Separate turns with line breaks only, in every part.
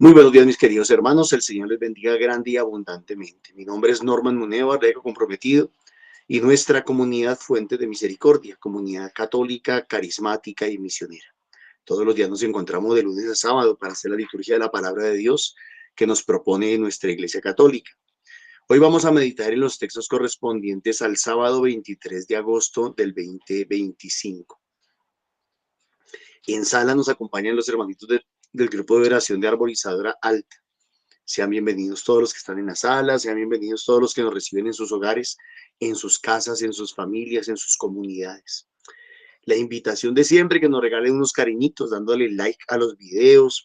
Muy buenos días, mis queridos hermanos. El Señor les bendiga grande y abundantemente. Mi nombre es Norman Muneo, Arrego Comprometido, y nuestra comunidad Fuente de Misericordia, comunidad católica, carismática y misionera. Todos los días nos encontramos de lunes a sábado para hacer la liturgia de la palabra de Dios que nos propone nuestra Iglesia Católica. Hoy vamos a meditar en los textos correspondientes al sábado 23 de agosto del 2025. En sala nos acompañan los hermanitos del grupo de oración de Arborizadora Alta. Sean bienvenidos todos los que están en la sala, sean bienvenidos todos los que nos reciben en sus hogares, en sus casas, en sus familias, en sus comunidades. La invitación de siempre, que nos regalen unos cariñitos, dándole like a los videos,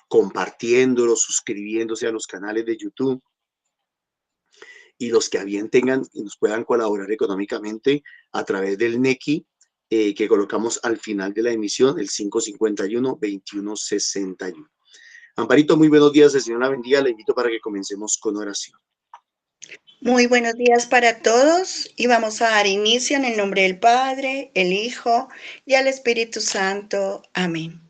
compartiéndolos, suscribiéndose a los canales de YouTube. Y los que a bien tengan y nos puedan colaborar económicamente a través del NECI, que colocamos al final de la emisión, el 551-2161. Amparito, muy buenos días, el Señor la bendiga. Le invito para que comencemos con oración.
Muy buenos días para todos y vamos a dar inicio en el nombre del Padre, el Hijo y al Espíritu Santo. Amén.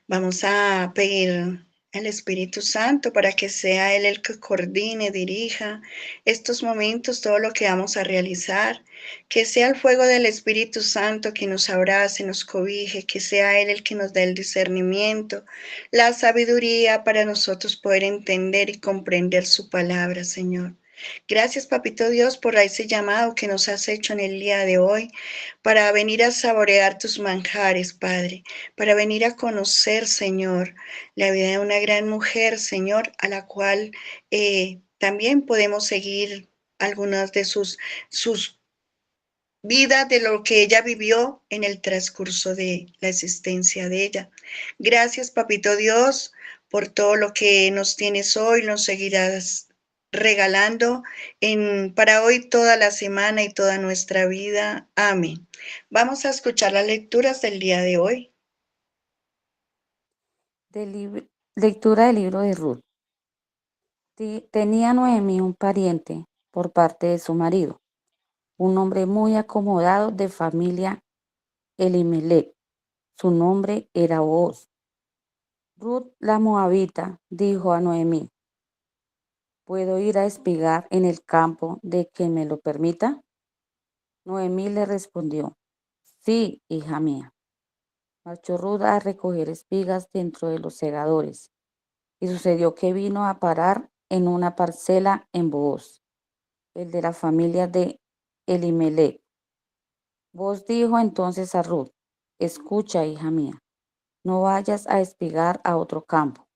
Vamos a pedir al Espíritu Santo para que sea Él el que coordine, dirija estos momentos, todo lo que vamos a realizar, que sea el fuego del Espíritu Santo que nos abrace, nos cobije, que sea Él el que nos dé el discernimiento, la sabiduría para nosotros poder entender y comprender su palabra, Señor. Gracias, Papito Dios, por ese llamado que nos has hecho en el día de hoy para venir a saborear tus manjares, Padre, para venir a conocer, Señor, la vida de una gran mujer, Señor, a la cual también podemos seguir algunas de sus vidas, de lo que ella vivió en el transcurso de la existencia de ella. Gracias, Papito Dios, por todo lo que nos tienes hoy, nos seguirás regalando para hoy toda la semana y toda nuestra vida. Amén. Vamos a escuchar las lecturas del día de hoy.
Lectura del libro de Ruth. Tenía Noemí un pariente por parte de su marido, un hombre muy acomodado de familia Elimelech. Su nombre era Booz. Ruth la moabita dijo a Noemí: ¿puedo ir a espigar en el campo de quien me lo permita? Noemí le respondió: sí, hija mía. Marchó Ruth a recoger espigas dentro de los segadores, y sucedió que vino a parar en una parcela en Booz, el de la familia de Elimelech. Booz dijo entonces a Ruth: escucha, hija mía, no vayas a espigar a otro campo,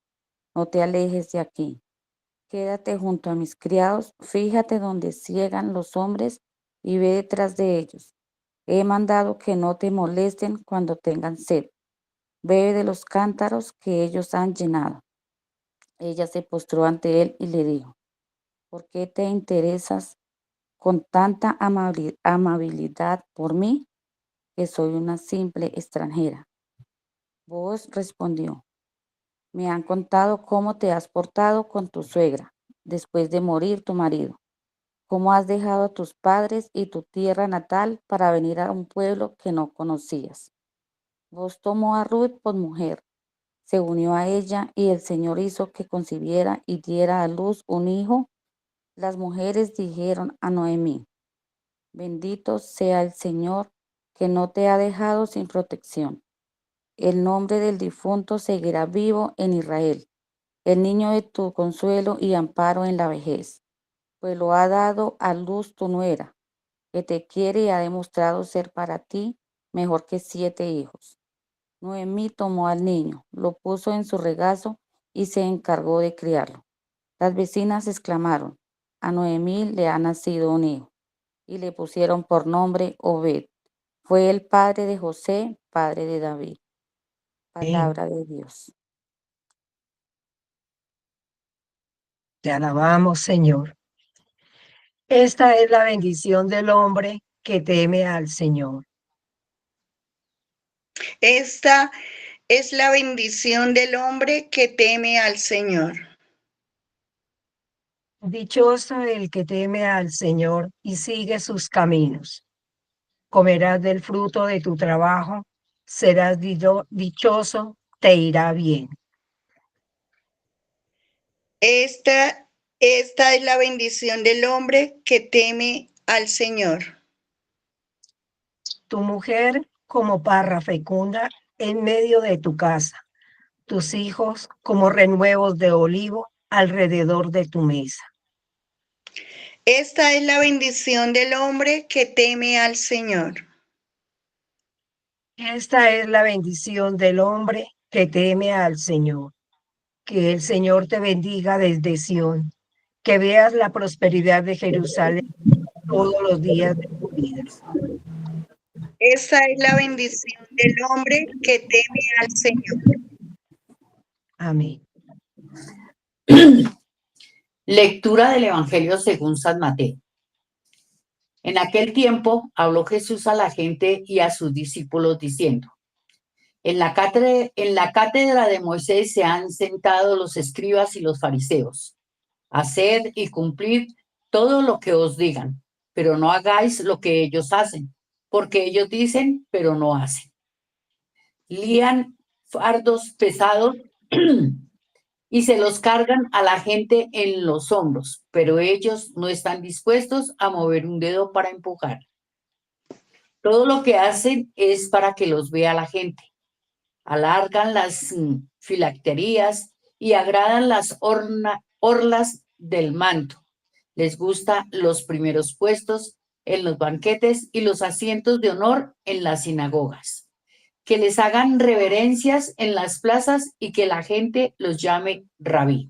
no te alejes de aquí. Quédate junto a mis criados, fíjate donde ciegan los hombres y ve detrás de ellos. He mandado que no te molesten cuando tengan sed. Bebe de los cántaros que ellos han llenado. Ella se postró ante él y le dijo: ¿por qué te interesas con tanta amabilidad por mí, que soy una simple extranjera? Booz respondió: me han contado cómo te has portado con tu suegra después de morir tu marido, cómo has dejado a tus padres y tu tierra natal para venir a un pueblo que no conocías. Booz tomó a Ruth por mujer, se unió a ella y el Señor hizo que concibiera y diera a luz un hijo. Las mujeres dijeron a Noemí: bendito sea el Señor, que no te ha dejado sin protección. El nombre del difunto seguirá vivo en Israel, el niño de tu consuelo y amparo en la vejez, pues lo ha dado a luz tu nuera, que te quiere y ha demostrado ser para ti mejor que 7 hijos. Noemí tomó al niño, lo puso en su regazo y se encargó de criarlo. Las vecinas exclamaron: a Noemí le ha nacido un hijo, y le pusieron por nombre Obed. Fue el padre de José, padre de David. Palabra de Dios.
Te alabamos, Señor. Esta es la bendición del hombre que teme al Señor.
Esta es la bendición del hombre que teme al Señor.
Dichoso el que teme al Señor y sigue sus caminos. comerás del fruto de tu trabajo, serás dichoso, te irá bien.
Esta es la bendición del hombre que teme al Señor.
Tu mujer como parra fecunda en medio de tu casa, tus hijos como renuevos de olivo alrededor de tu mesa.
Esta es la bendición del hombre que teme al Señor.
Esta es la bendición del hombre que teme al Señor. Que el Señor te bendiga desde Sión, que veas la prosperidad de Jerusalén todos los días de tu vida.
Esta es la bendición del hombre que teme al Señor.
Amén.
Lectura del Evangelio según San Mateo. En aquel tiempo habló Jesús a la gente y a sus discípulos diciendo: en la cátedra de Moisés se han sentado los escribas y los fariseos. Haced y cumplid todo lo que os digan, pero no hagáis lo que ellos hacen, porque ellos dicen, pero no hacen. Lían fardos pesados y se los cargan a la gente en los hombros, pero ellos no están dispuestos a mover un dedo para empujar. Todo lo que hacen es para que los vea la gente. Alargan las filacterías y agradan las orlas del manto. Les gustan los primeros puestos en los banquetes y los asientos de honor en las sinagogas. Que les hagan reverencias en las plazas y que la gente los llame rabí.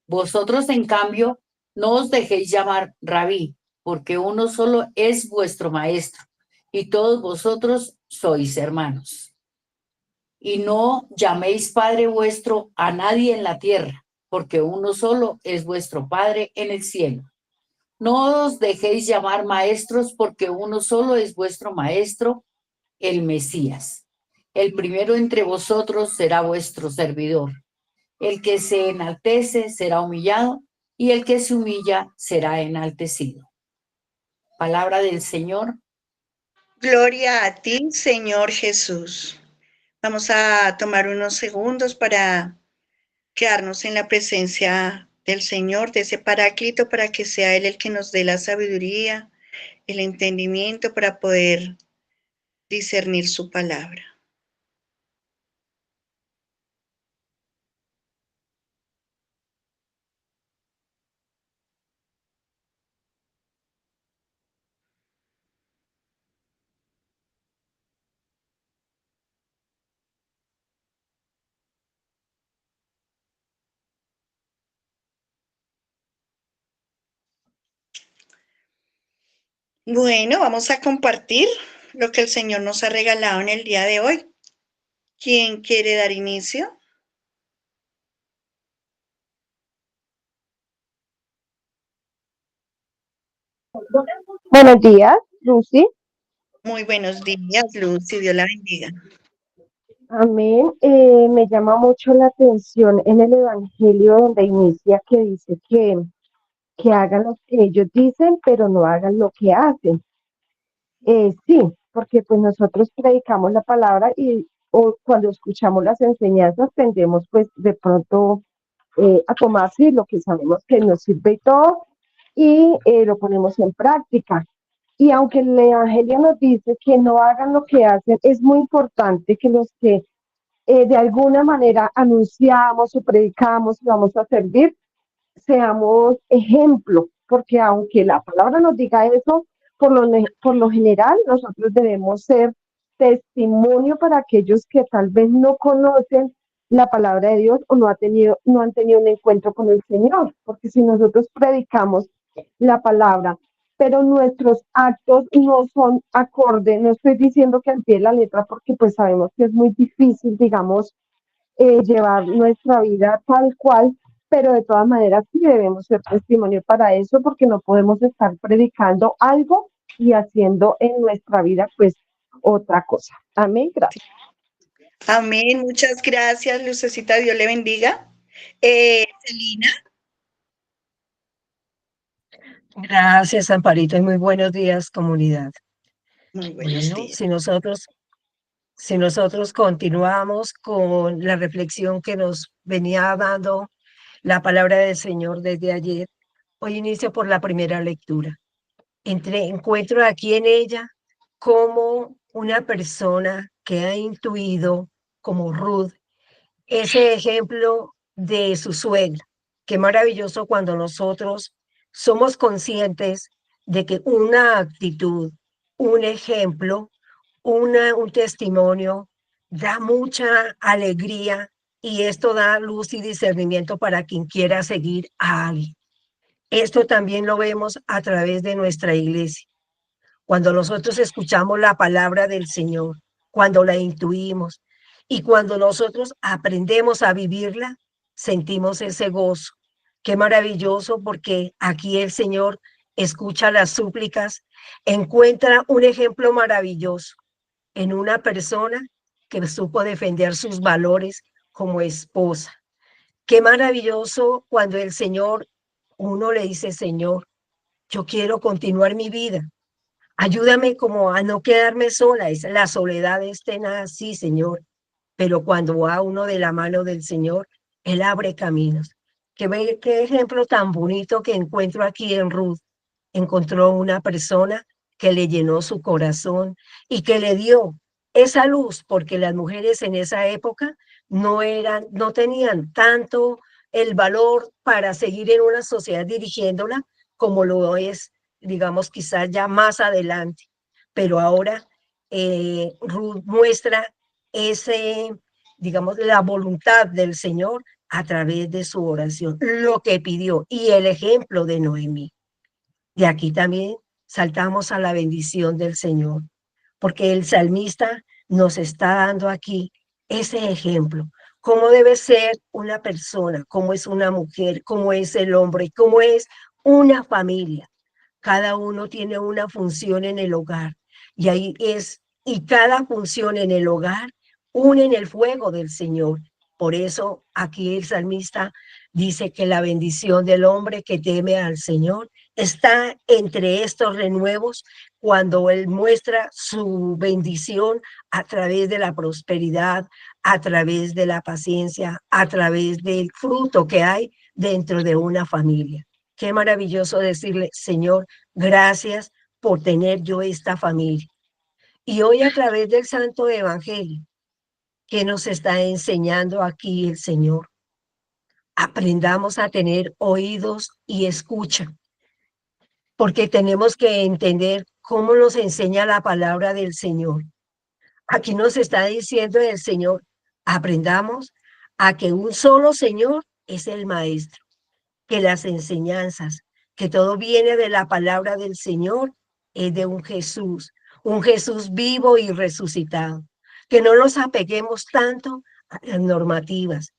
Vosotros, en cambio, no os dejéis llamar rabí, porque uno solo es vuestro maestro, y todos vosotros sois hermanos. Y no llaméis Padre vuestro a nadie en la tierra, porque uno solo es vuestro Padre en el cielo. No os dejéis llamar maestros, porque uno solo es vuestro Maestro, el Mesías. El primero entre vosotros será vuestro servidor. El que se enaltece será humillado, y el que se humilla será enaltecido. Palabra del Señor.
Gloria a ti, Señor Jesús. Vamos a tomar unos segundos para quedarnos en la presencia del Señor, de ese Paráclito, para que sea Él el que nos dé la sabiduría, el entendimiento para poder discernir su palabra. Bueno, vamos a compartir lo que el Señor nos ha regalado en el día de hoy. ¿Quién quiere dar inicio?
Buenos días, Lucy.
Muy buenos días, Lucy, Dios la bendiga.
Amén. Me llama mucho la atención en el Evangelio donde inicia que dice que hagan lo que ellos dicen, pero no hagan lo que hacen. Sí, porque pues nosotros predicamos la palabra y o cuando escuchamos las enseñanzas tendemos pues de pronto a tomar sí, lo que sabemos que nos sirve y todo y lo ponemos en práctica. Y aunque el Evangelio nos dice que no hagan lo que hacen, es muy importante que los que de alguna manera anunciamos o predicamos y vamos a servir, seamos ejemplo, porque aunque la palabra nos diga eso, por lo general nosotros debemos ser testimonio para aquellos que tal vez no conocen la palabra de Dios o no han tenido un encuentro con el Señor, porque si nosotros predicamos la palabra, pero nuestros actos no son acorde, no estoy diciendo que al pie de la letra, porque pues sabemos que es muy difícil, digamos, llevar nuestra vida tal cual, pero de todas maneras sí debemos ser testimonio para eso, porque no podemos estar predicando algo y haciendo en nuestra vida pues otra cosa. Amén, gracias.
Amén, muchas gracias, Lucecita, Dios le bendiga. Celina.
Gracias, Amparito, y muy buenos días, comunidad.
Muy buenos
Bueno,
días.
si nosotros continuamos con la reflexión que nos venía dando la palabra del Señor desde ayer, hoy inicio por la primera lectura. Encuentro aquí en ella como una persona que ha intuido, como Ruth, ese ejemplo de su suegra. Qué maravilloso cuando nosotros somos conscientes de que una actitud, un ejemplo, un testimonio da mucha alegría y esto da luz y discernimiento para quien quiera seguir a alguien. Esto también lo vemos a través de nuestra iglesia. Cuando nosotros escuchamos la palabra del Señor, cuando la intuimos y cuando nosotros aprendemos a vivirla, sentimos ese gozo. Qué maravilloso, porque aquí el Señor escucha las súplicas, encuentra un ejemplo maravilloso en una persona que supo defender sus valores como esposa. Qué maravilloso cuando el Señor, uno le dice: Señor, yo quiero continuar mi vida. Ayúdame como a no quedarme sola. La soledad es tenaz, sí, Señor. Pero cuando va uno de la mano del Señor, Él abre caminos. Qué ejemplo tan bonito que encuentro aquí en Ruth. Encontró una persona que le llenó su corazón y que le dio esa luz, porque las mujeres en esa época no tenían tanto el valor para seguir en una sociedad dirigiéndola como lo es, digamos, quizás ya más adelante. Pero ahora Ruth muestra ese, digamos, la voluntad del Señor a través de su oración, lo que pidió y el ejemplo de Noemí. Y aquí también saltamos a la bendición del Señor, porque el salmista nos está dando aquí ese ejemplo, cómo debe ser una persona, cómo es una mujer, cómo es el hombre, cómo es una familia. Cada uno tiene una función en el hogar y cada función en el hogar une en el fuego del Señor. Por eso aquí el salmista dice que la bendición del hombre que teme al Señor está entre estos renuevos cuando Él muestra su bendición a través de la prosperidad, a través de la paciencia, a través del fruto que hay dentro de una familia. Qué maravilloso decirle: Señor, gracias por tener yo esta familia. Y hoy, a través del Santo Evangelio, que nos está enseñando aquí el Señor, aprendamos a tener oídos y escucha, porque tenemos que entender cómo nos enseña la palabra del Señor. Aquí nos está diciendo el Señor: aprendamos a que un solo Señor es el Maestro, que las enseñanzas, que todo viene de la palabra del Señor, es de un Jesús vivo y resucitado. Que no nos apeguemos tanto a las normativas,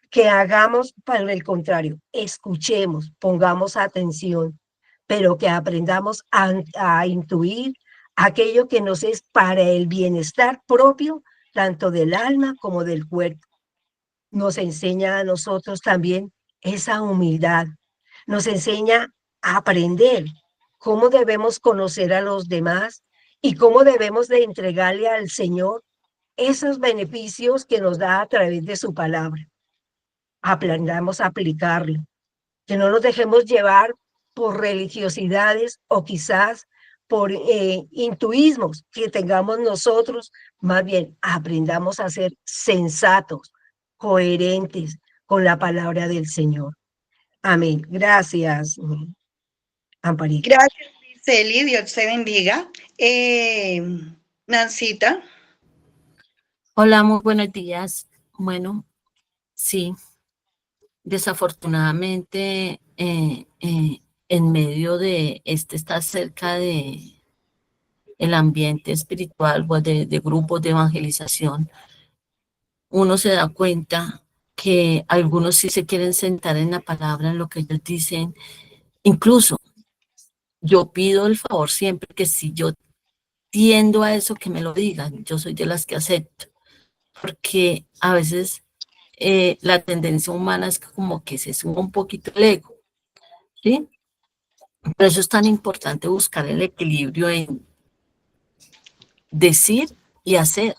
que hagamos, para el contrario, escuchemos, pongamos atención, pero que aprendamos a intuir aquello que nos es para el bienestar propio, tanto del alma como del cuerpo. Nos enseña a nosotros también esa humildad, nos enseña a aprender cómo debemos conocer a los demás y cómo debemos de entregarle al Señor esos beneficios que nos da a través de su palabra. Aprendamos a aplicarlo, que no nos dejemos llevar por religiosidades o quizás por intuismos que tengamos nosotros, más bien aprendamos a ser sensatos, coherentes con la palabra del Señor. Amén. Gracias, Amparito.
Gracias, Celi, Dios te bendiga. Nancita.
Hola, muy buenos días. Bueno, sí, desafortunadamente en medio de está cerca de el ambiente espiritual o de grupos de evangelización, uno se da cuenta que algunos sí se quieren sentar en la palabra, en lo que ellos dicen. Incluso yo pido el favor siempre que si yo tiendo a eso, que me lo digan. Yo soy de las que acepto, porque a veces la tendencia humana es como que se suba un poquito el ego, ¿sí? Por eso es tan importante buscar el equilibrio en decir y hacer.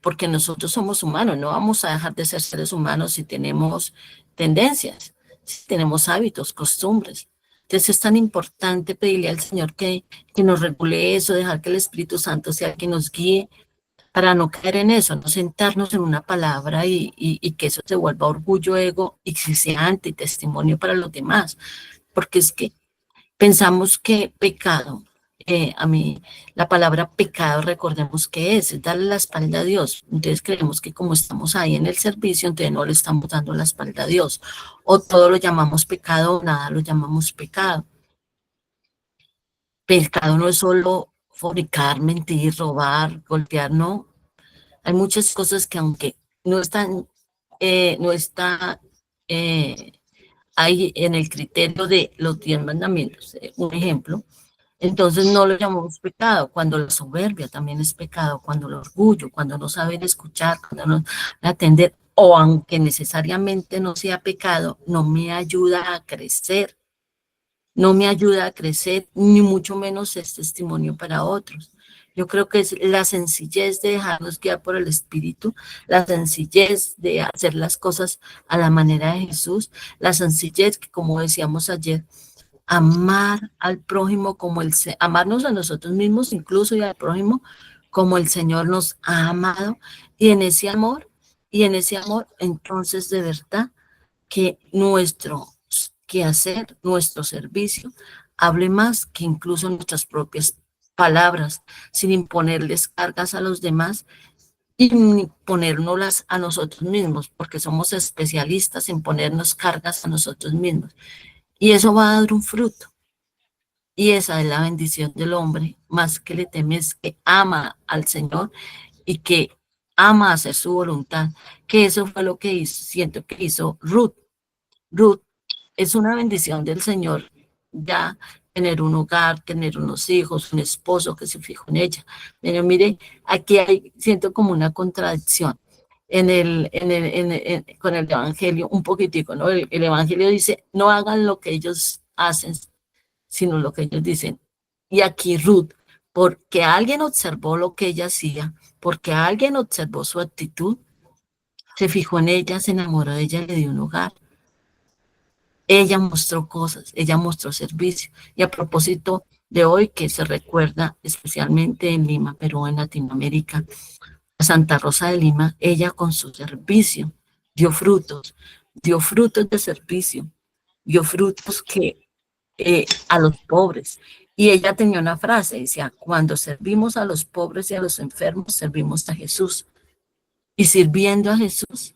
Porque nosotros somos humanos, no vamos a dejar de ser seres humanos si tenemos tendencias, si tenemos hábitos, costumbres. Entonces es tan importante pedirle al Señor que nos regule eso, dejar que el Espíritu Santo sea el que nos guíe para no caer en eso, no sentarnos en una palabra y que eso se vuelva orgullo, ego y que sea antitestimonio para los demás. Porque es que pensamos que pecado, a mí la palabra pecado, recordemos que es darle la espalda a Dios. Entonces creemos que como estamos ahí en el servicio, entonces no le estamos dando la espalda a Dios. O todo lo llamamos pecado o nada lo llamamos pecado. Pecado no es solo fornicar, mentir, robar, golpear, no. Hay muchas cosas que aunque no están, no está ahí en el criterio de los 10 mandamientos, un ejemplo, entonces no lo llamamos pecado, cuando la soberbia también es pecado, cuando el orgullo, cuando no saber escuchar, cuando no atender, o aunque necesariamente no sea pecado, no me ayuda a crecer, no me ayuda a crecer, ni mucho menos es testimonio para otros. Yo creo que es la sencillez de dejarnos guiar por el Espíritu, la sencillez de hacer las cosas a la manera de Jesús, la sencillez que, como decíamos ayer, amar al prójimo como amarnos a nosotros mismos incluso y al prójimo como el Señor nos ha amado, y en ese amor, entonces de verdad que nuestro quehacer, nuestro servicio, hable más que incluso nuestras propias palabras, sin imponerles cargas a los demás y ponérnoslas a nosotros mismos, porque somos especialistas en ponernos cargas a nosotros mismos. Y eso va a dar un fruto. Y esa es la bendición del hombre, más que le teme, es que ama al Señor y que ama hacer su voluntad, que eso fue lo que hizo, siento que hizo Ruth. Ruth es una bendición del Señor, ya tener un hogar, tener unos hijos, un esposo que se fijó en ella. Pero mire, aquí siento como una contradicción con el Evangelio, un poquitico, ¿no? El Evangelio dice, no hagan lo que ellos hacen, sino lo que ellos dicen. Y aquí Ruth, porque alguien observó lo que ella hacía, porque alguien observó su actitud, se fijó en ella, se enamoró de ella, le dio un hogar. Ella mostró cosas, ella mostró servicio. Y a propósito de hoy, que se recuerda especialmente en Lima, Perú, en Latinoamérica, a Santa Rosa de Lima, ella con su servicio dio frutos de servicio, dio frutos a los pobres. Y ella tenía una frase, decía, cuando servimos a los pobres y a los enfermos, servimos a Jesús. Y sirviendo a Jesús,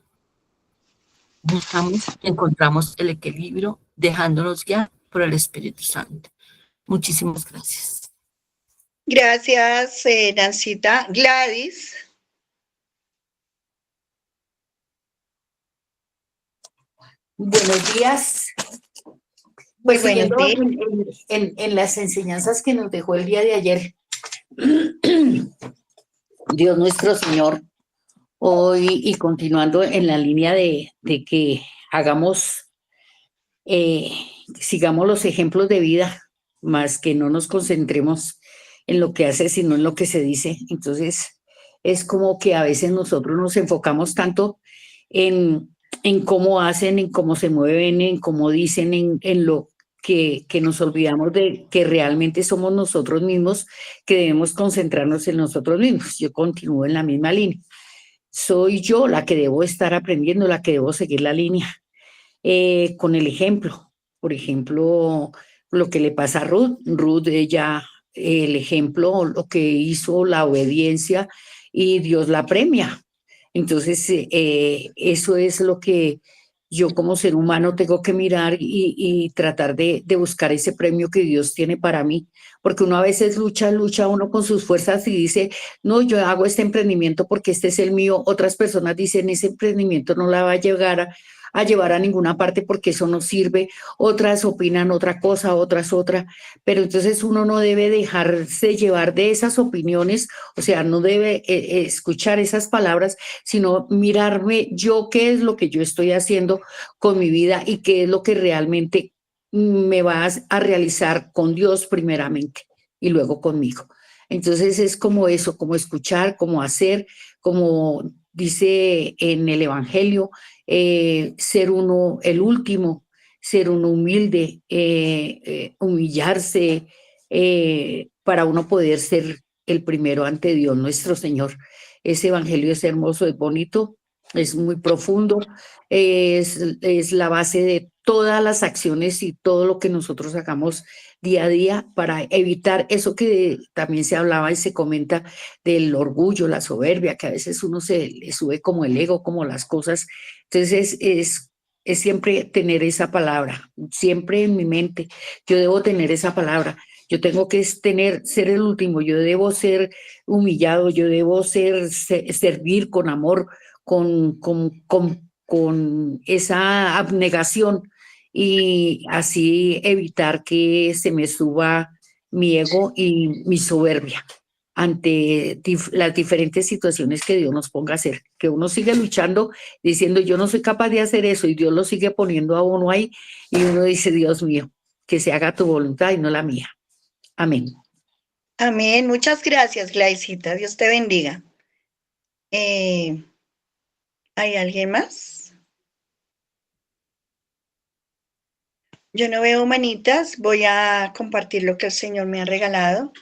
encontramos el equilibrio, dejándonos guiar por el Espíritu Santo. Muchísimas gracias.
Gracias, Nancita. Gladys.
Buenos días. Pues siguiendo en las enseñanzas que nos dejó el día de ayer, Dios nuestro Señor, hoy y continuando en la línea de que sigamos los ejemplos de vida, más que no nos concentremos en lo que hace, sino en lo que se dice. Entonces, es como que a veces nosotros nos enfocamos tanto en cómo hacen, en cómo se mueven, en cómo dicen, en lo que nos olvidamos de que realmente somos nosotros mismos, que debemos concentrarnos en nosotros mismos. Yo continúo en la misma línea. Soy yo la que debo estar aprendiendo, la que debo seguir la línea. Con el ejemplo, por ejemplo, lo que le pasa a Ruth. Ruth, ella, el ejemplo, lo que hizo, la obediencia, y Dios la premia. Entonces, eso es lo que yo como ser humano tengo que mirar y tratar de buscar ese premio que Dios tiene para mí, porque uno a veces lucha uno con sus fuerzas y dice, no, yo hago este emprendimiento porque este es el mío. Otras personas dicen, ese emprendimiento no la va a llevar a ninguna parte porque eso no sirve. Otras opinan otra cosa, otras otra, pero entonces uno no debe dejarse llevar de esas opiniones, o sea, no debe escuchar esas palabras, sino mirarme yo qué es lo que yo estoy haciendo con mi vida y qué es lo que realmente me va a realizar con Dios primeramente y luego conmigo. Entonces es como eso, como escuchar, como hacer, como dice en el Evangelio, ser uno el último, ser uno humilde, humillarse para uno poder ser el primero ante Dios nuestro Señor. Ese Evangelio es hermoso, es bonito, es muy profundo, es la base de todas las acciones y todo lo que nosotros hagamos día a día para evitar eso que también se hablaba y se comenta del orgullo, la soberbia, que a veces uno se le sube como el ego, como las cosas. Entonces es siempre tener esa palabra, siempre en mi mente. Yo debo tener esa palabra. Yo tengo que ser el último, yo debo ser humillado, yo debo servir con amor, con esa abnegación y así evitar que se me suba mi ego y mi soberbia ante las diferentes situaciones que Dios nos ponga a hacer, que uno sigue luchando diciendo yo no soy capaz de hacer eso y Dios lo sigue poniendo a uno ahí y uno dice Dios mío, que se haga tu voluntad y no la mía. Amén.
Amén. Muchas gracias, Glaicita. Dios te bendiga. ¿Hay alguien más? Yo no veo manitas. Voy a compartir lo que el Señor me ha regalado.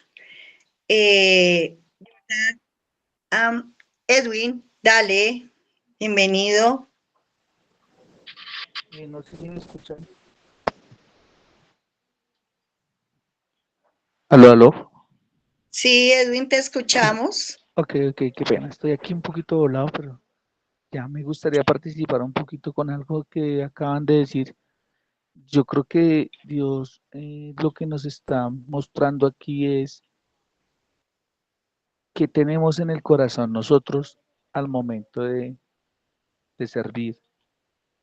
Edwin, dale. Bienvenido.
No sé si me escuchan. Aló, aló.
Sí, Edwin, te escuchamos.
Ok, qué pena. Estoy aquí un poquito volado, pero ya me gustaría participar un poquito con algo que acaban de decir. Yo creo que Dios lo que nos está mostrando aquí es que tenemos en el corazón nosotros al momento de servir.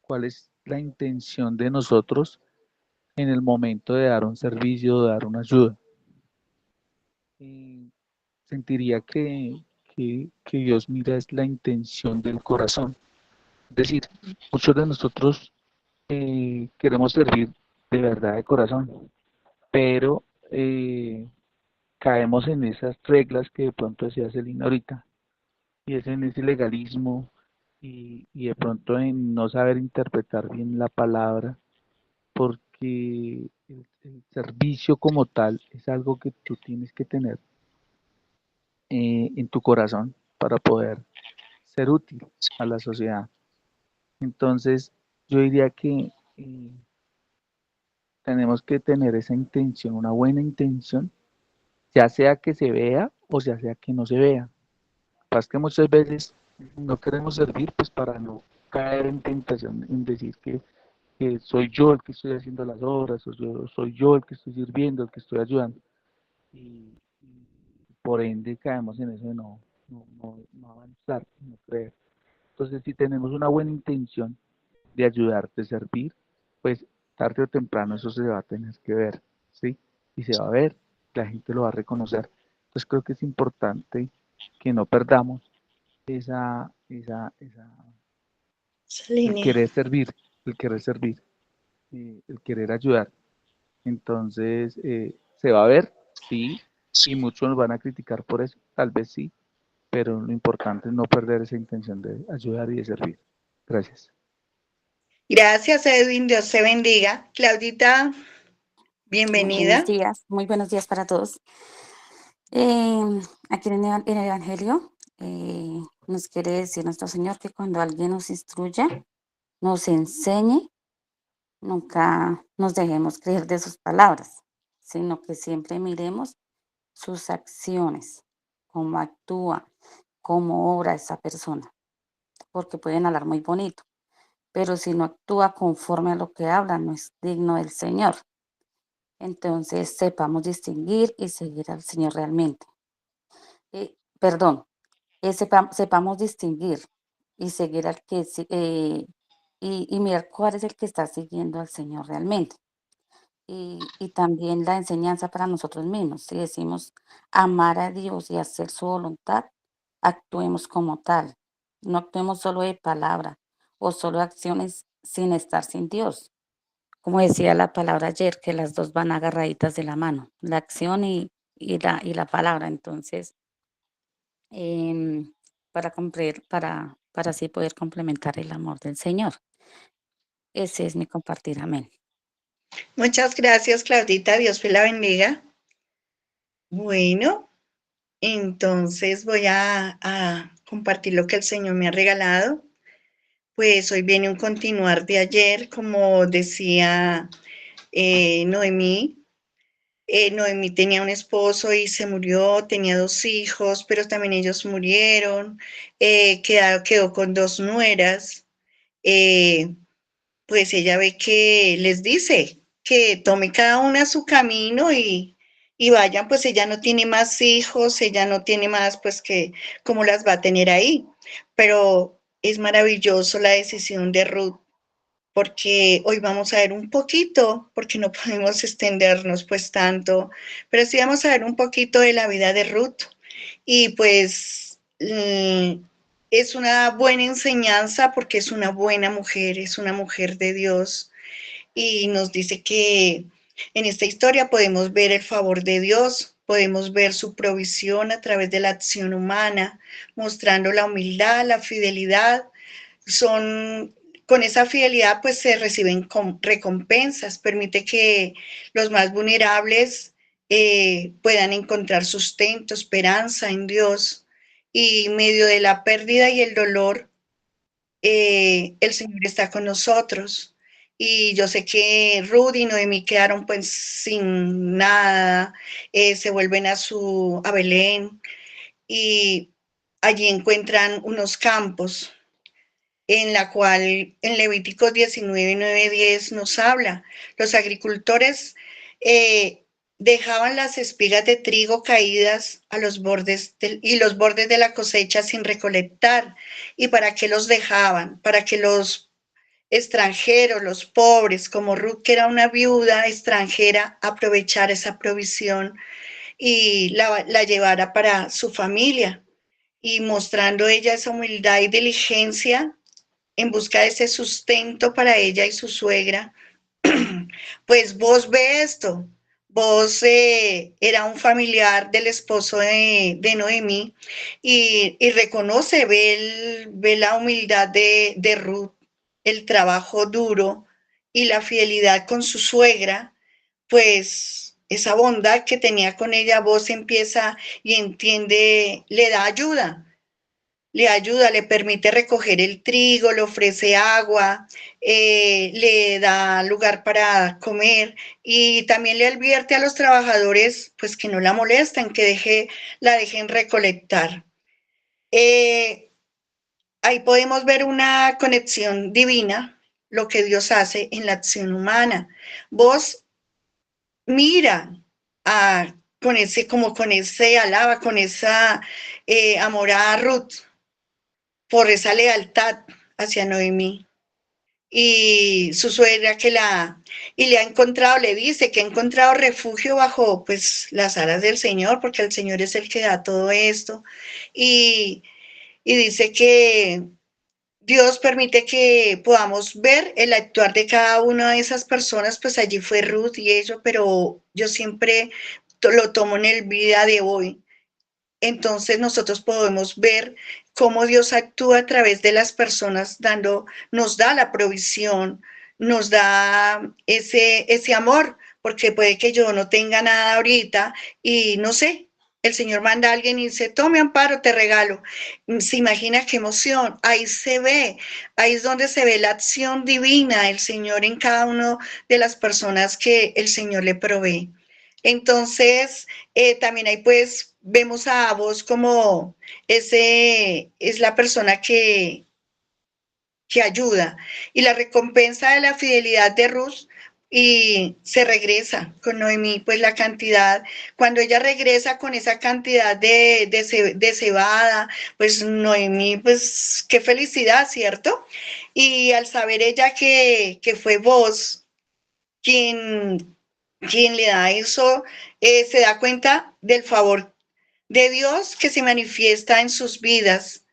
¿Cuál es la intención de nosotros en el momento de dar un servicio, de dar una ayuda? Sentiría que Dios mira es la intención del corazón. Es decir, muchos de nosotros queremos servir de verdad de corazón, pero caemos en esas reglas que de pronto decía Celina ahorita, y es en ese legalismo y de pronto en no saber interpretar bien la palabra, porque el servicio como tal es algo que tú tienes que tener en tu corazón para poder ser útil a la sociedad. Entonces, yo diría que tenemos que tener esa intención, una buena intención, ya sea que se vea o ya sea que no se vea. Pasa que muchas veces no queremos servir pues para no caer en tentación en decir que soy yo el que estoy haciendo las obras, o soy yo el que estoy sirviendo, el que estoy ayudando. Y por ende caemos en eso de no avanzar, no creer. Entonces, si tenemos una buena intención de ayudar, de servir, pues tarde o temprano eso se va a tener que ver, ¿sí? Y se va a ver, la gente lo va a reconocer. Entonces creo que es importante que no perdamos el
Línea.
querer servir, el querer ayudar. Entonces, se va a ver, sí, y muchos nos van a criticar por eso, tal vez sí, pero lo importante es no perder esa intención de ayudar y de servir. Gracias.
Gracias, Edwin. Dios te bendiga. Claudita, bienvenida.
Muy buenos días para todos. Aquí en el Evangelio nos quiere decir nuestro Señor que cuando alguien nos instruya, nos enseñe, nunca nos dejemos creer de sus palabras, sino que siempre miremos sus acciones, cómo actúa, cómo obra esa persona, porque pueden hablar muy bonito, pero si no actúa conforme a lo que habla, no es digno del Señor. Entonces sepamos distinguir y seguir al Señor realmente. Sepamos distinguir y seguir al que y mirar cuál es el que está siguiendo al Señor realmente. Y también la enseñanza para nosotros mismos. Si decimos amar a Dios y hacer su voluntad, actuemos como tal. No actuemos solo de palabra o solo de acciones sin estar sin Dios. Como decía la palabra ayer, que las dos van agarraditas de la mano, la acción y y la palabra. Entonces, para así poder complementar el amor del Señor. Ese es mi compartir. Amén.
Muchas gracias, Claudita. Dios me la bendiga. Bueno, entonces voy a compartir lo que el Señor me ha regalado. Pues hoy viene un continuar de ayer, como decía Noemí. Noemí tenía un esposo y se murió, tenía 2 hijos, pero también ellos murieron, quedó con 2 nueras. Pues ella ve que les dice que tome cada una su camino y vayan, pues ella no tiene más hijos, ella no tiene más, pues que cómo las va a tener ahí. Pero es maravilloso la decisión de Ruth, porque hoy vamos a ver un poquito, porque no podemos extendernos pues tanto, pero sí vamos a ver un poquito de la vida de Ruth. Y pues es una buena enseñanza porque es una buena mujer, es una mujer de Dios. Y nos dice que en esta historia podemos ver el favor de Dios, podemos ver su provisión a través de la acción humana, mostrando la humildad, la fidelidad. Con esa fidelidad pues se reciben recompensas, permite que los más vulnerables puedan encontrar sustento, esperanza en Dios, y en medio de la pérdida y el dolor, el Señor está con nosotros. Y yo sé que Ruth y Noemí quedaron pues sin nada, se vuelven a Belén y allí encuentran unos campos en la cual en Levíticos 19, 9, 10 nos habla. Los agricultores dejaban las espigas de trigo caídas a los bordes y los bordes de la cosecha sin recolectar. ¿Y para qué los dejaban? Para que los extranjeros, los pobres, como Ruth, que era una viuda extranjera, aprovechara esa provisión y la llevara para su familia. Y mostrando ella esa humildad y diligencia en busca de ese sustento para ella y su suegra, pues vos ve esto, vos era un familiar del esposo de Noemí y reconoce, ve la humildad de Ruth, el trabajo duro y la fidelidad con su suegra, pues esa bondad que tenía con ella, vos empieza y entiende, le ayuda, le permite recoger el trigo, le ofrece agua, le da lugar para comer y también le advierte a los trabajadores pues que no la molesten, que la dejen recolectar. Ahí podemos ver una conexión divina, lo que Dios hace en la acción humana. Vos mira con ese alaba, con esa amor a Ruth, por esa lealtad hacia Noemí. Y su suegra y le ha encontrado, le dice que ha encontrado refugio bajo pues las alas del Señor, porque el Señor es el que da todo esto. Y, y dice que Dios permite que podamos ver el actuar de cada una de esas personas, pues allí fue Ruth y ello, pero yo siempre lo tomo en el vida de hoy. Entonces nosotros podemos ver cómo Dios actúa a través de las personas, nos da la provisión, nos da ese amor, porque puede que yo no tenga nada ahorita y no sé, el Señor manda a alguien y dice, tome Amparo, te regalo. Se imagina qué emoción, ahí se ve, ahí es donde se ve la acción divina del Señor en cada una de las personas que el Señor le provee. Entonces, también ahí pues vemos a vos como ese es la persona que ayuda. Y la recompensa de la fidelidad de Ruth y se regresa con Noemí, pues la cantidad, cuando ella regresa con esa cantidad de cebada, pues Noemí, pues qué felicidad, ¿cierto? Y al saber ella que fue vos quien le da eso, se da cuenta del favor de Dios que se manifiesta en sus vidas.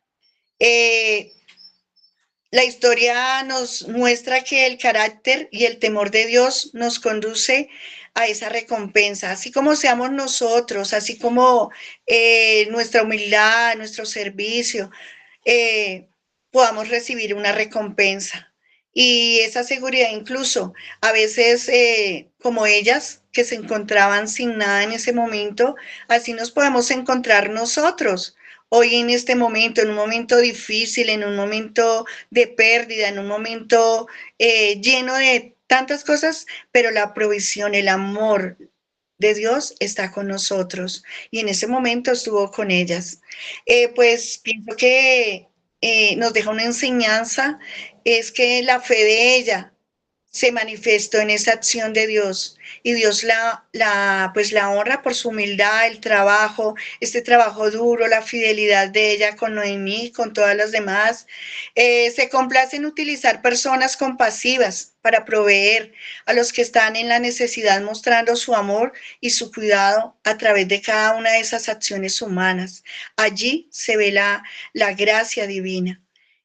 La historia nos muestra que el carácter y el temor de Dios nos conduce a esa recompensa, así como seamos nosotros, así como nuestra humildad, nuestro servicio, eh, podamos recibir una recompensa. Y esa seguridad incluso, a veces como ellas que se encontraban sin nada en ese momento, así nos podemos encontrar nosotros. Hoy en este momento, en un momento difícil, en un momento de pérdida, en un momento lleno de tantas cosas, pero la provisión, el amor de Dios está con nosotros. Y en ese momento estuvo con ellas. Pues pienso que nos deja una enseñanza, es que la fe de ella se manifestó en esa acción de Dios y Dios pues la honra por su humildad, el trabajo, este trabajo duro, la fidelidad de ella con Noemí, con todas las demás. Se complace en utilizar personas compasivas para proveer a los que están en la necesidad, mostrando su amor y su cuidado a través de cada una de esas acciones humanas. Allí se ve la gracia divina.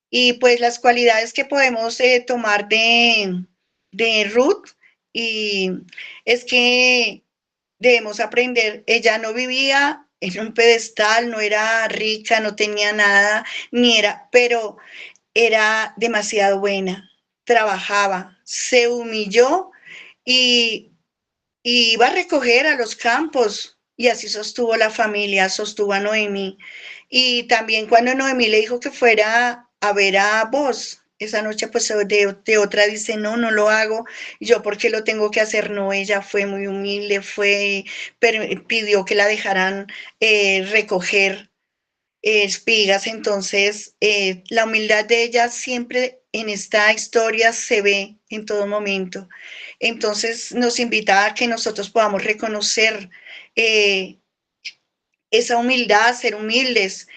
Y pues las cualidades que podemos tomar de Ruth, y es que debemos aprender, ella no vivía en un pedestal, no era rica, no tenía nada, ni era, pero era demasiado buena, trabajaba, se humilló y, y iba a recoger a los campos y así sostuvo la familia, sostuvo a Noemí. Y también cuando Noemí le dijo que fuera a ver a vos, esa noche pues de otra dice, no, no lo hago, yo porque lo tengo que hacer, no, ella fue muy humilde, pidió que la dejaran recoger espigas, entonces la humildad de ella siempre en esta historia se ve en todo momento. Entonces nos invita a que nosotros podamos reconocer eh, esa humildad, ser humildes,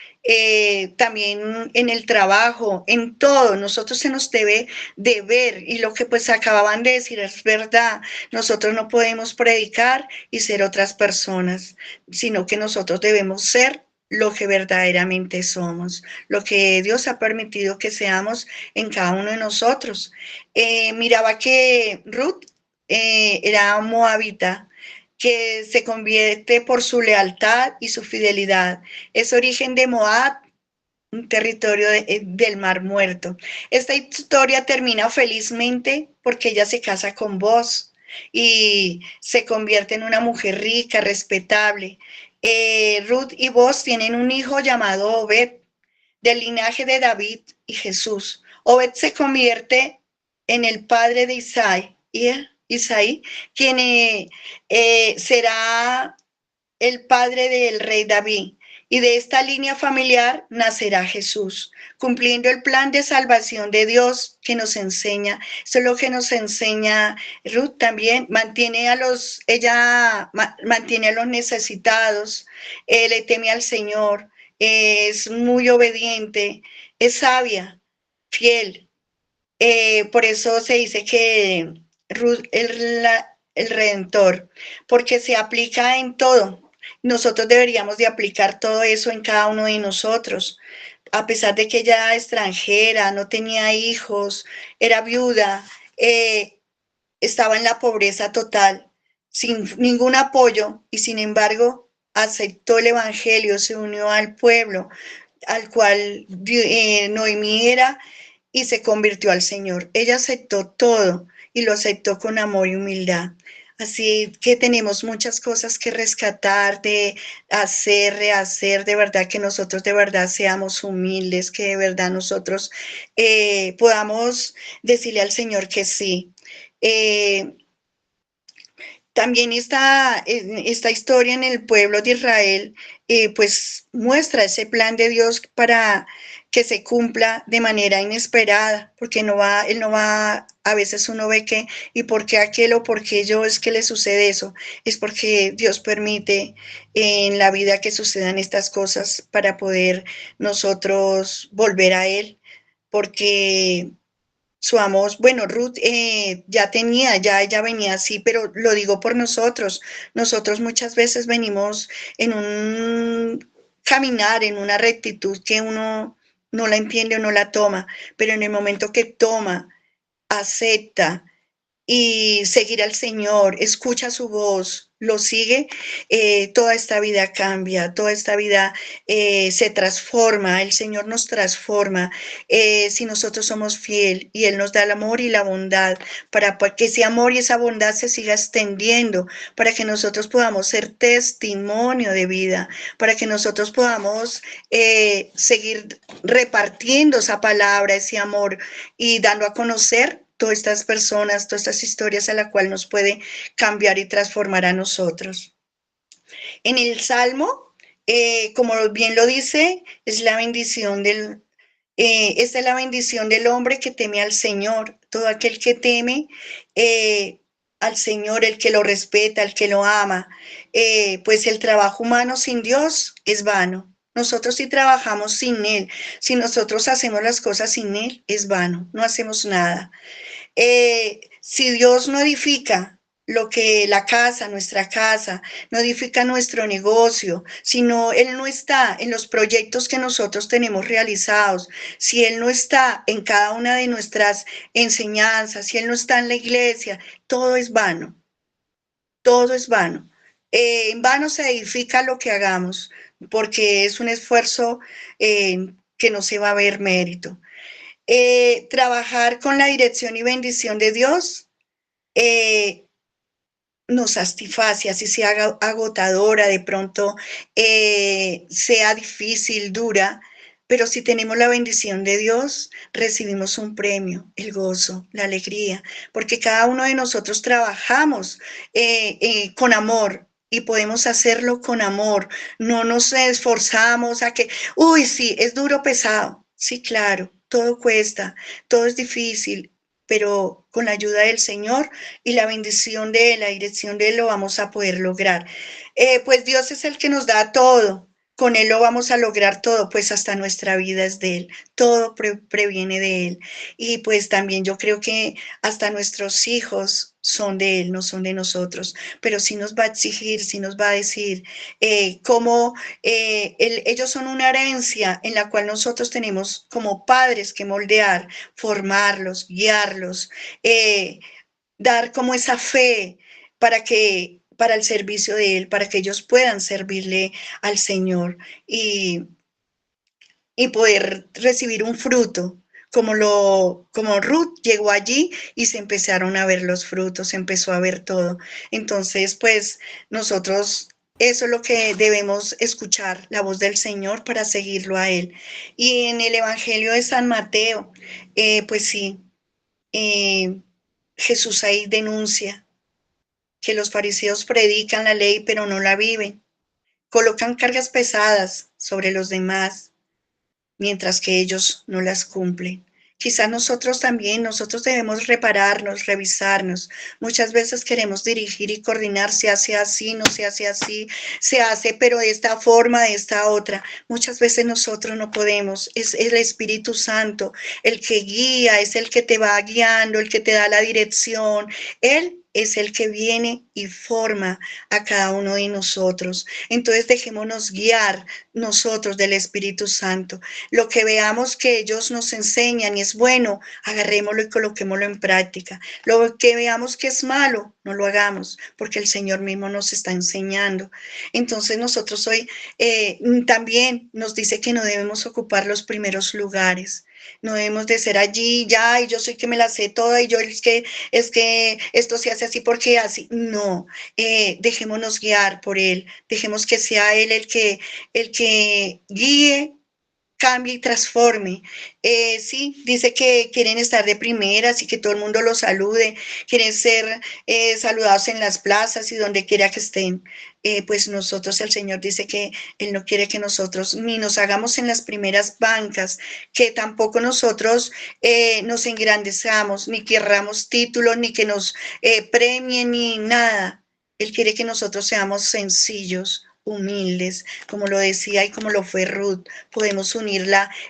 también en el trabajo, en todo, nosotros se nos debe de ver, y lo que pues acababan de decir es verdad, nosotros no podemos predicar y ser otras personas, sino que nosotros debemos ser lo que verdaderamente somos, lo que Dios ha permitido que seamos en cada uno de nosotros. Miraba que Ruth era moabita, que se convierte por su lealtad y su fidelidad. Es origen de Moab, un territorio del Mar Muerto. Esta historia termina felizmente porque ella se casa con Boaz y se convierte en una mujer rica, respetable. Ruth y Boaz tienen un hijo llamado Obed, del linaje de David y Jesús. Obed se convierte en el padre de Isaí, quien será el padre del rey David. Y de esta línea familiar nacerá Jesús, cumpliendo el plan de salvación de Dios que nos enseña. Eso es lo que nos enseña Ruth también. Ella mantiene a los necesitados, le teme al Señor, es muy obediente, es sabia, fiel. Por eso se dice que Ruth es el Redentor, porque se aplica en todo. Nosotros deberíamos de aplicar todo eso en cada uno de nosotros. A pesar de que ella era extranjera, no tenía hijos, era viuda, estaba en la pobreza total, sin ningún apoyo, y sin embargo aceptó el Evangelio, se unió al pueblo al cual Noemí era, y se convirtió al Señor. Ella aceptó todo y lo aceptó con amor y humildad. Así que tenemos muchas cosas que rescatar, de hacer, rehacer, de verdad que nosotros de verdad seamos humildes, que de verdad nosotros podamos decirle al Señor que sí. También esta historia en el pueblo de Israel, pues muestra ese plan de Dios para que se cumpla de manera inesperada, porque él no va, a veces uno ve que, ¿y por qué aquel o por qué yo es que le sucede eso? Es porque Dios permite en la vida que sucedan estas cosas para poder nosotros volver a Él, porque su amor, bueno, Ruth ya ella venía así, pero lo digo por nosotros. Nosotros muchas veces venimos en un caminar, en una rectitud que uno no la entiende o no la toma, pero en el momento que toma, acepta y seguir al Señor, escucha su voz, lo sigue, toda esta vida cambia, toda esta vida se transforma, el Señor nos transforma si nosotros somos fiel y Él nos da el amor y la bondad para que ese amor y esa bondad se siga extendiendo, para que nosotros podamos ser testimonio de vida, para que nosotros podamos seguir repartiendo esa palabra, ese amor y dando a conocer todas estas personas, todas estas historias a la cual nos puede cambiar y transformar a nosotros. En el Salmo, como bien lo dice, es la bendición esta es la bendición del hombre que teme al Señor. Todo aquel que teme al Señor, el que lo respeta, el que lo ama, pues el trabajo humano sin Dios es vano. Nosotros si trabajamos sin Él, si nosotros hacemos las cosas sin Él, es vano, no hacemos nada. Si Dios no edifica lo que la casa, nuestra casa, no edifica nuestro negocio, sino Él no está en los proyectos que nosotros tenemos realizados, si Él no está en cada una de nuestras enseñanzas, si Él no está en la iglesia, todo es vano, todo es vano. En vano se edifica lo que hagamos, porque es un esfuerzo que no se va a ver mérito. Trabajar con la dirección y bendición de Dios nos satisface, así sea agotadora, de pronto sea difícil, dura, pero si tenemos la bendición de Dios, recibimos un premio, el gozo, la alegría, porque cada uno de nosotros trabajamos con amor, y podemos hacerlo con amor, no nos esforzamos a que, uy, sí, es duro, pesado, sí, claro, todo cuesta, todo es difícil, pero con la ayuda del Señor y la bendición de Él, la dirección de Él, lo vamos a poder lograr. Pues Dios es el que nos da todo. Con Él lo vamos a lograr todo, pues hasta nuestra vida es de Él, todo previene de Él. Y pues también yo creo que hasta nuestros hijos son de Él, no son de nosotros, pero sí nos va a exigir, sí nos va a decir cómo ellos son una herencia en la cual nosotros tenemos como padres que moldear, formarlos, guiarlos, dar como esa fe para el servicio de Él, para que ellos puedan servirle al Señor y poder recibir un fruto, como Ruth llegó allí y se empezaron a ver los frutos, se empezó a ver todo. Entonces, pues nosotros, eso es lo que debemos escuchar, la voz del Señor para seguirlo a Él. Y en el Evangelio de San Mateo, pues sí, Jesús ahí denuncia que los fariseos predican la ley pero no la viven, colocan cargas pesadas sobre los demás, mientras que ellos no las cumplen. Quizás nosotros también, nosotros debemos repararnos, revisarnos. Muchas veces queremos dirigir y coordinar, se hace así, no se hace así, se hace pero de esta forma, de esta otra. Muchas veces nosotros no podemos. Es el Espíritu Santo el que guía, es el que te va guiando, el que te da la dirección. Él es el que viene y forma a cada uno de nosotros. Entonces dejémonos guiar nosotros del Espíritu Santo. Lo que veamos que ellos nos enseñan y es bueno, agarrémoslo y coloquémoslo en práctica. Lo que veamos que es malo, no lo hagamos, porque el Señor mismo nos está enseñando. Entonces nosotros hoy también nos dice que no debemos ocupar los primeros lugares. No debemos de ser allí ya y yo soy que me la sé toda y yo es que esto se hace así porque así. No, dejémonos guiar por Él, dejemos que sea Él el que guíe, cambie y transforme. Sí, dice que quieren estar de primeras y que todo el mundo los salude, quieren ser saludados en las plazas y donde quiera que estén. Pues nosotros, el Señor dice que Él no quiere que nosotros ni nos hagamos en las primeras bancas, que tampoco nosotros nos engrandezcamos, ni querramos títulos, ni que nos premien, ni nada. Él quiere que nosotros seamos sencillos, humildes, como lo decía y como lo fue Ruth. Podemos unir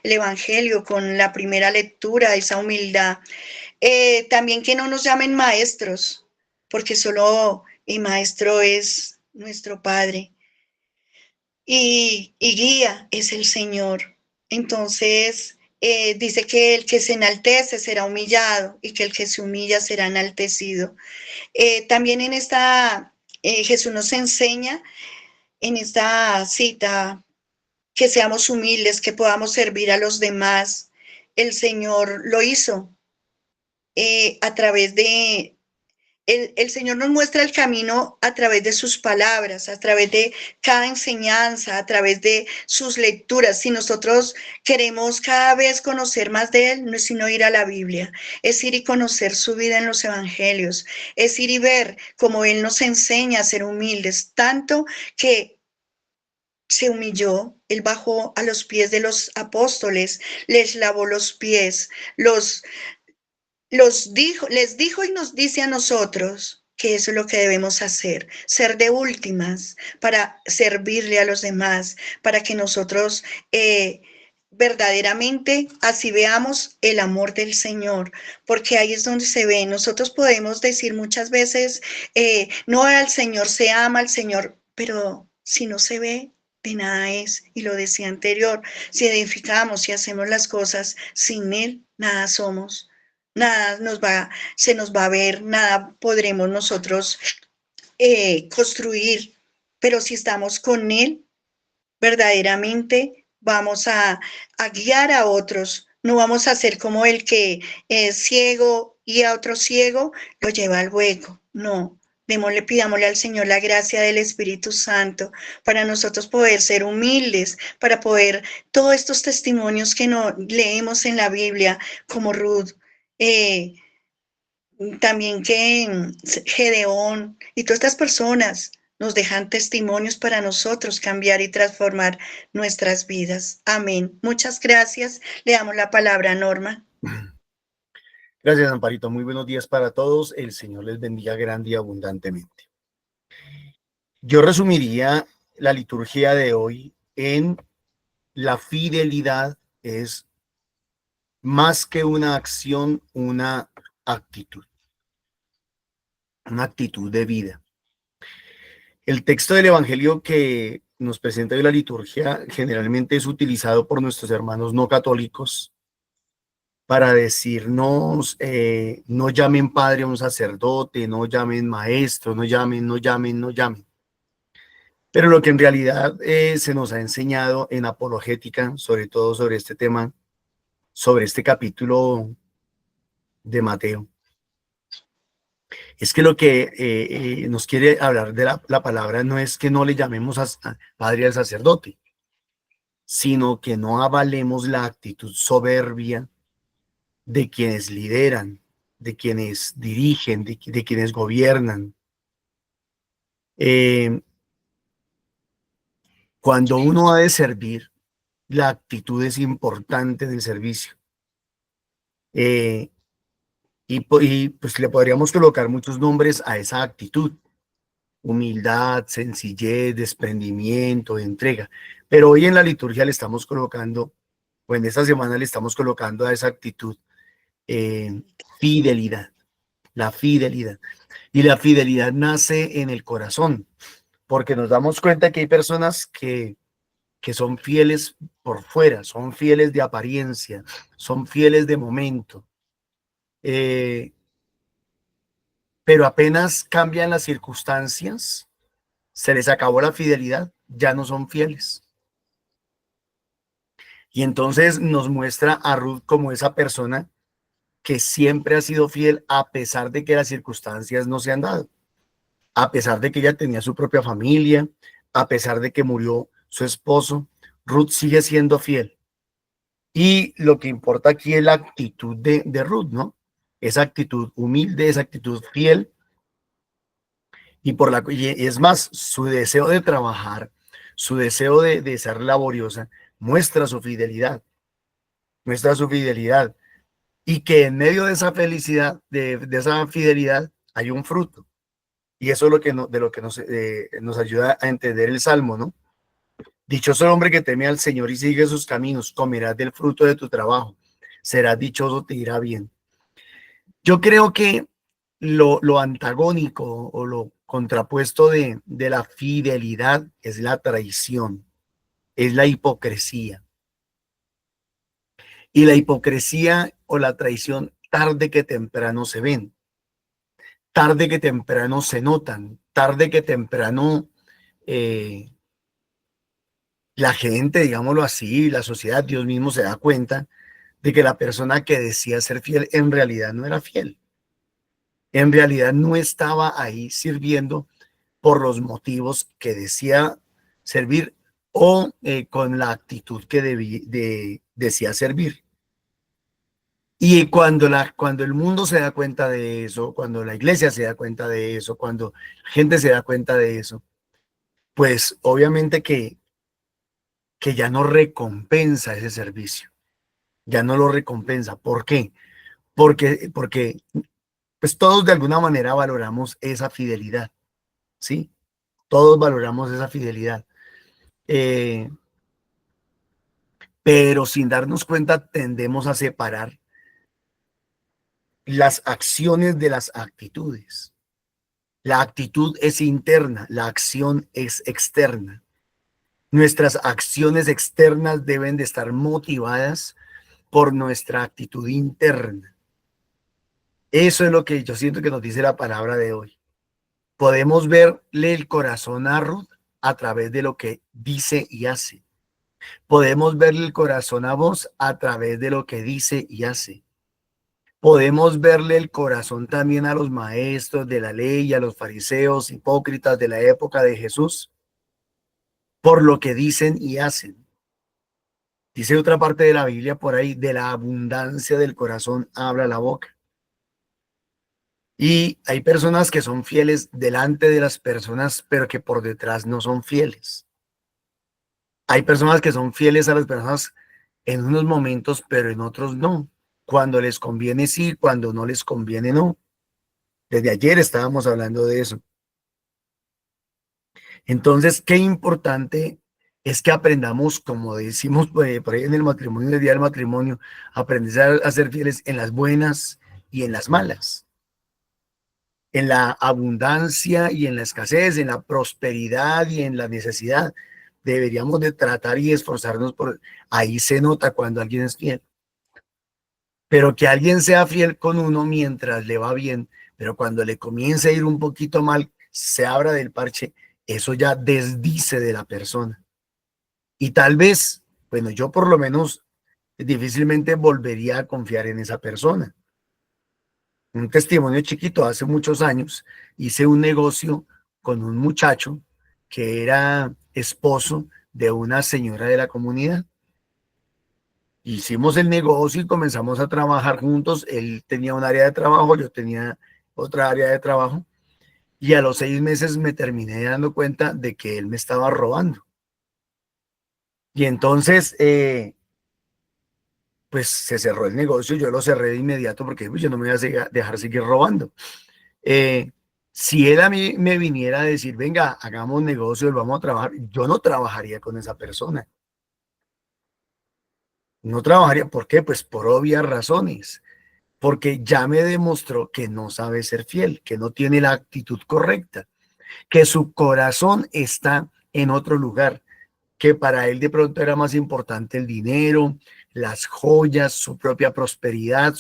el Evangelio con la primera lectura, esa humildad. También que no nos llamen maestros, porque solo el maestro es nuestro Padre. Y guía es el Señor. Entonces, dice que el que se enaltece será humillado y que el que se humilla será enaltecido. También en esta, Jesús nos enseña en esta cita que seamos humildes, que podamos servir a los demás. El Señor lo hizo a través de... El Señor nos muestra el camino a través de sus palabras, a través de cada enseñanza, a través de sus lecturas. Si nosotros queremos cada vez conocer más de Él, no es sino ir a la Biblia, es ir y conocer su vida en los evangelios, es ir y ver cómo Él nos enseña a ser humildes, tanto que se humilló, Él bajó a los pies de los apóstoles, les lavó los pies, les dijo y nos dice a nosotros que eso es lo que debemos hacer, ser de últimas para servirle a los demás, para que nosotros verdaderamente así veamos el amor del Señor, porque ahí es donde se ve. Nosotros podemos decir muchas veces, no, al Señor se ama, al Señor, pero si no se ve, de nada es. Y lo decía anterior, si edificamos y hacemos las cosas sin Él, nada somos. Nada se nos va a ver, nada podremos nosotros construir, pero si estamos con Él, verdaderamente vamos a guiar a otros, no vamos a ser como el que es ciego y a otro ciego lo lleva al hueco, no. Pidámosle al Señor la gracia del Espíritu Santo para nosotros poder ser humildes, para poder todos estos testimonios que no leemos en la Biblia, como Ruth, también que Gedeón y todas estas personas nos dejan testimonios para nosotros cambiar y transformar nuestras vidas. Amén. Muchas gracias. Le damos la palabra a Norma.
Gracias, Amparito. Muy buenos días para todos. El Señor les bendiga grande y abundantemente. Yo resumiría la liturgia de hoy en la fidelidad es más que una acción, una actitud de vida. El texto del Evangelio que nos presenta hoy la liturgia generalmente es utilizado por nuestros hermanos no católicos para decirnos, no llamen padre a un sacerdote, no llamen maestro, no llamen. Pero lo que en realidad se nos ha enseñado en apologética, sobre todo sobre este tema, sobre este capítulo de Mateo, es que lo que nos quiere hablar de la palabra no es que no le llamemos a padre al sacerdote, sino que no avalemos la actitud soberbia de quienes lideran, de quienes dirigen, de quienes gobiernan. Cuando uno ha de servir, la actitud es importante del servicio. Y pues le podríamos colocar muchos nombres a esa actitud: humildad, sencillez, desprendimiento, entrega. Pero hoy en la liturgia le estamos colocando, o en esta semana le estamos colocando a esa actitud fidelidad, la fidelidad. Y la fidelidad nace en el corazón, porque nos damos cuenta que hay personas que son fieles por fuera, son fieles de apariencia, son fieles de momento. Pero apenas cambian las circunstancias, se les acabó la fidelidad, ya no son fieles. Y entonces nos muestra a Ruth como esa persona que siempre ha sido fiel a pesar de que las circunstancias no se han dado, a pesar de que ella tenía su propia familia, a pesar de que murió su esposo, Ruth sigue siendo fiel. Y lo que importa aquí es la actitud de Ruth, ¿no? Esa actitud humilde, esa actitud fiel. Y es más, su deseo de trabajar, su deseo de ser laboriosa, muestra su fidelidad. Y que en medio de esa felicidad, de esa fidelidad, hay un fruto. Y eso es de lo que nos ayuda a entender el Salmo, ¿no? Dichoso el hombre que teme al Señor y sigue sus caminos, comerás del fruto de tu trabajo, serás dichoso, te irá bien. Yo creo que lo antagónico o lo contrapuesto de la fidelidad es la traición, es la hipocresía.
Y la hipocresía o la traición tarde que temprano se ven, tarde que temprano se notan, tarde que temprano la gente, digámoslo así, la sociedad, Dios mismo se da cuenta de que la persona que decía ser fiel en realidad no era fiel. En realidad no estaba ahí sirviendo por los motivos que decía servir o con la actitud que decía servir. Y cuando el mundo se da cuenta de eso, cuando la iglesia se da cuenta de eso, cuando la gente se da cuenta de eso, pues obviamente que ya no recompensa ese servicio, ya no lo recompensa. ¿Por qué? Porque pues todos de alguna manera valoramos esa fidelidad, ¿sí? Todos valoramos esa fidelidad. Pero sin darnos cuenta tendemos a separar las acciones de las actitudes. La actitud es interna, la acción es externa. Nuestras acciones externas deben de estar motivadas por nuestra actitud interna. Eso es lo que yo siento que nos dice la palabra de hoy. Podemos verle el corazón a Ruth a través de lo que dice y hace. Podemos verle el corazón a vos a través de lo que dice y hace. Podemos verle el corazón también a los maestros de la ley, a los fariseos hipócritas de la época de Jesús, por lo que dicen y hacen. Dice otra parte de la Biblia por ahí, de la abundancia del corazón habla la boca. Y hay personas que son fieles delante de las personas, pero que por detrás no son fieles. Hay personas que son fieles a las personas en unos momentos, pero en otros no. Cuando les conviene sí, cuando no les conviene no. Desde ayer estábamos hablando de eso. Entonces, qué importante es que aprendamos, como decimos por ahí en el matrimonio, en el día del matrimonio, aprender a ser fieles en las buenas y en las malas. En la abundancia y en la escasez, en la prosperidad y en la necesidad. Deberíamos de tratar y esforzarnos por... Ahí se nota cuando alguien es fiel. Pero que alguien sea fiel con uno mientras le va bien, pero cuando le comience a ir un poquito mal, se abra del parche, eso ya desdice de la persona. Y tal vez, bueno, yo por lo menos difícilmente volvería a confiar en esa persona. Un testimonio chiquito, hace muchos años hice un negocio con un muchacho que era esposo de una señora de la comunidad. Hicimos el negocio y comenzamos a trabajar juntos. Él tenía un área de trabajo, yo tenía otra área de trabajo. Y a los 6 meses me terminé dando cuenta de que él me estaba robando. Y entonces, pues se cerró el negocio, yo lo cerré de inmediato porque pues, yo no me voy a dejar seguir robando. Si él a mí me viniera a decir, venga, hagamos negocios, vamos a trabajar, yo no trabajaría con esa persona. No trabajaría, ¿por qué? Pues por obvias razones, porque ya me demostró que no sabe ser fiel, que no tiene la actitud correcta, que su corazón está en otro lugar, que para él de pronto era más importante el dinero, las joyas, su propia prosperidad,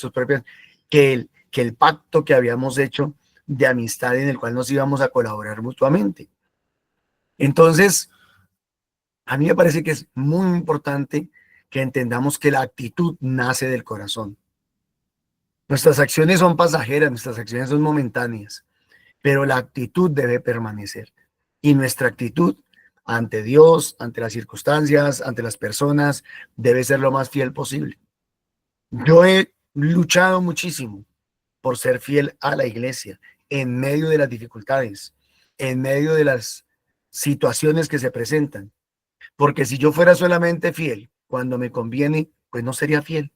que el pacto que habíamos hecho de amistad en el cual nos íbamos a colaborar mutuamente. Entonces, a mí me parece que es muy importante que entendamos que la actitud nace del corazón. Nuestras acciones son pasajeras, nuestras acciones son momentáneas, pero la actitud debe permanecer. Y nuestra actitud ante Dios, ante las circunstancias, ante las personas, debe ser lo más fiel posible. Yo he luchado muchísimo por ser fiel a la iglesia en medio de las dificultades, en medio de las situaciones que se presentan. Porque si yo fuera solamente fiel cuando me conviene, pues no sería fiel.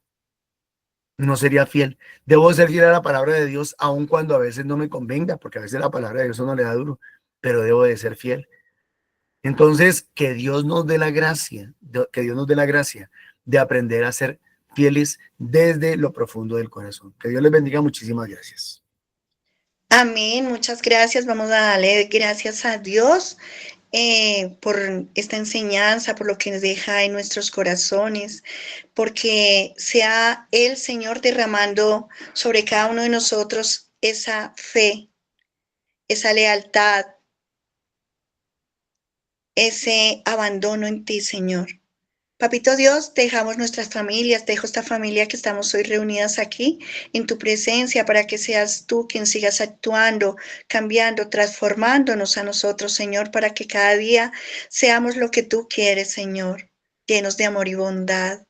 No sería fiel. Debo ser fiel a la palabra de Dios, aun cuando a veces no me convenga, porque a veces la palabra de Dios no le da duro, pero debo de ser fiel. Entonces, que Dios nos dé la gracia, de aprender a ser fieles desde lo profundo del corazón. Que Dios les bendiga. Muchísimas gracias.
Amén, muchas gracias. Vamos a darle gracias a Dios. por esta enseñanza, por lo que nos deja en nuestros corazones, porque sea el Señor derramando sobre cada uno de nosotros esa fe, esa lealtad, ese abandono en ti, Señor. Papito Dios, dejamos nuestras familias, dejo esta familia que estamos hoy reunidas aquí en tu presencia para que seas tú quien sigas actuando, cambiando, transformándonos a nosotros, Señor, para que cada día seamos lo que tú quieres, Señor, llenos de amor y bondad.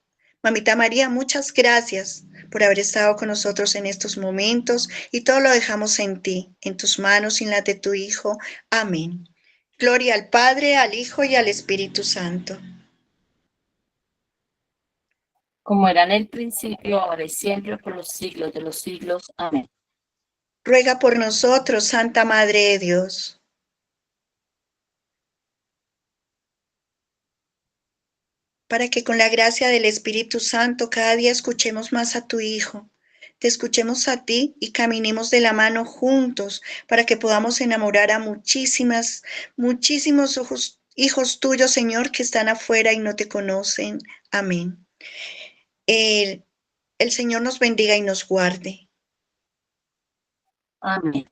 Mamita María, muchas gracias por haber estado con nosotros en estos momentos y todo lo dejamos en ti, en tus manos y en las de tu Hijo. Amén. Gloria al Padre, al Hijo y al Espíritu Santo.
Como era en el principio, ahora y siempre, por los siglos de los siglos. Amén.
Ruega por nosotros, Santa Madre de Dios. Para que con la gracia del Espíritu Santo cada día escuchemos más a tu Hijo, te escuchemos a ti y caminemos de la mano juntos para que podamos enamorar a muchísimos hijos tuyos, Señor, que están afuera y no te conocen. Amén. El Señor nos bendiga y nos guarde.
Amén.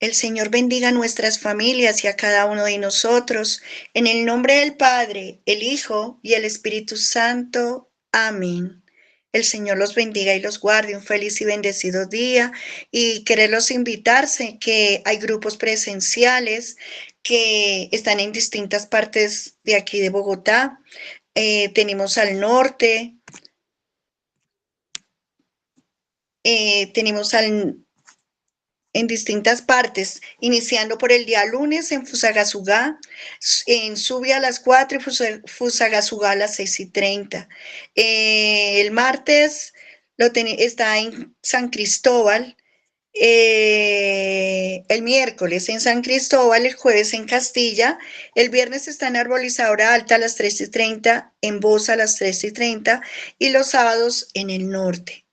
El Señor bendiga a nuestras familias y a cada uno de nosotros. En el nombre del Padre, el Hijo y el Espíritu Santo. Amén. El Señor los bendiga y los guarde. Un feliz y bendecido día. Y quererlos invitarse que hay grupos presenciales que están en distintas partes de aquí de Bogotá. Tenemos al norte. Tenemos en distintas partes, iniciando por el día lunes en Fusagasugá, en Subia a las 4 y Fusagasugá a las 6:30. El martes está en San Cristóbal, el miércoles en San Cristóbal, el jueves en Castilla, el viernes está en Arbolizadora Alta a las 3:30, en Bosa a las 3:30 y los sábados en el norte.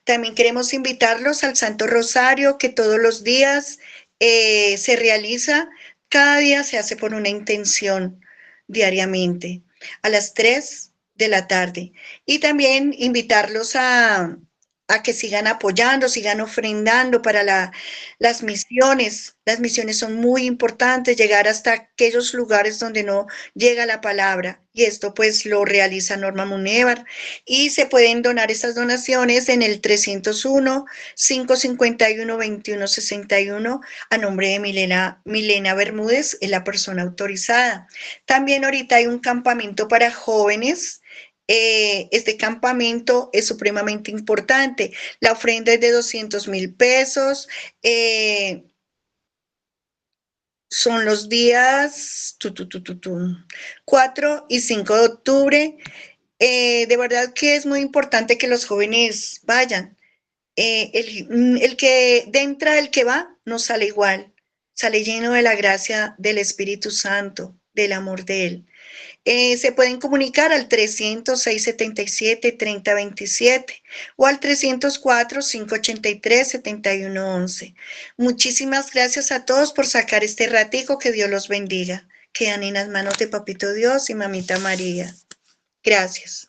También queremos invitarlos al Santo Rosario, que todos los días se realiza, cada día se hace por una intención diariamente, a las 3 de la tarde. Y también invitarlos a que sigan apoyando, sigan ofrendando para las misiones. Las misiones son muy importantes, llegar hasta aquellos lugares donde no llega la palabra. Y esto pues lo realiza Norma Munevar. Y se pueden donar estas donaciones en el 301-551-2161 a nombre de Milena Bermúdez, es la persona autorizada. También ahorita hay un campamento para jóvenes. Este campamento es supremamente importante. La ofrenda es de 200,000 pesos. Son los días 4 y 5 de octubre. De verdad que es muy importante que los jóvenes vayan. El que entra, el que va, no sale igual. Sale lleno de la gracia del Espíritu Santo, del amor de Él. Se pueden comunicar al 300-677-3027 o al 304-583-7111. Muchísimas gracias a todos por sacar este ratico, que Dios los bendiga. Quedan en las manos de Papito Dios y Mamita María. Gracias.